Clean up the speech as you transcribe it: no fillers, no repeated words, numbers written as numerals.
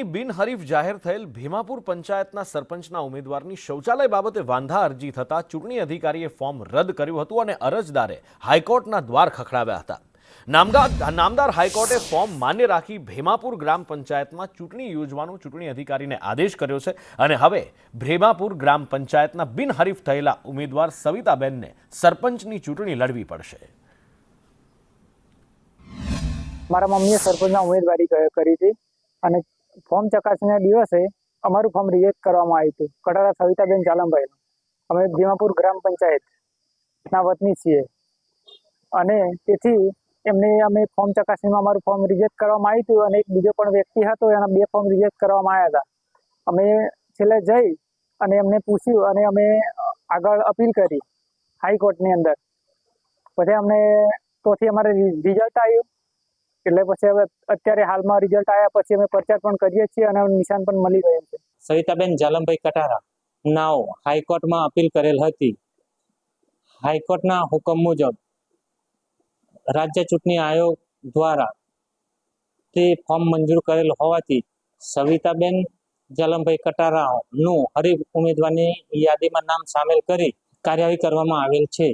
ચૂંટણીની બિનહરીફ જાહેર થયેલ ભીમાપુર પંચાયતના સરપંચના ઉમેદવારની શૌચાલય બાબતે વાંધા અરજી થતા ચૂંટણી અધિકારીએ ફોર્મ રદ કર્યું હતું અને અરજદારે હાઈકોર્ટના દ્વાર ખખડાવ્યા હતા। નામદાર હાઈકોર્ટે ફોર્મ માન્ય રાખી ભીમાપુર ગ્રામ પંચાયતમાં ચૂંટણી યોજવાનો ચૂંટણી અધિકારીને આદેશ કર્યો છે અને હવે ભીમાપુર ગ્રામ પંચાયતના બિનહરીફ થયેલા ઉમેદવાર સવિતાબેનને સરપંચની ચૂંટણી લડવી પડશે। મારા મમ્મીએ સરપંચના ઉમેદવારી કરી હતી અને ફોર્મ ચકાસણીના દિવસે અમારું ફોર્મ રિજેક્ટ કરવામાં આવ્યું હતું। કટારા સવિતાબેન જાલમભાઈનું। અમે ભીમાપુર ગ્રામ પંચાયતના વતની છીએ અને તેથી અમે ફોર્મ ચકાસણીમાં અમારું ફોર્મ રિજેક્ટ કરવામાં આવ્યું હતું અને એક બીજો પણ વ્યક્તિ હતો, એના 2 ફોર્મ રિજેક્ટ કરવામાં આવ્યા હતા। અમે છેલ્લે જઈ અને એમને પૂછ્યું અને અમે આગળ અપીલ કરી હાઈકોર્ટની અંદર। પછી ત્યાંથી અમારે રિઝલ્ટ આવ્યું એટલે પછી હવે અત્યારે હાલમાં રિઝલ્ટ આવ્યા પછી અમે પ્રચાર પણ કરીએ છીએ અને નિશાન પણ મળી ગયું છે। સવિતાબેન જાલમભાઈ કટારા નાવ હાઈકોર્ટમાં અપીલ કરેલ હતી। હાઈકોર્ટના હુકમ મુજબ રાજ્ય ચૂંટણી આયોગ દ્વારા તે ફોર્મ મંજૂર કરેલ હોવાથી સવિતાબેન જાલમભાઈ કટારાનું હરીફ ઉમેદવારની યાદીમાં નામ સામેલ કરી કાર્યવાહી કરવામાં આવેલ છે।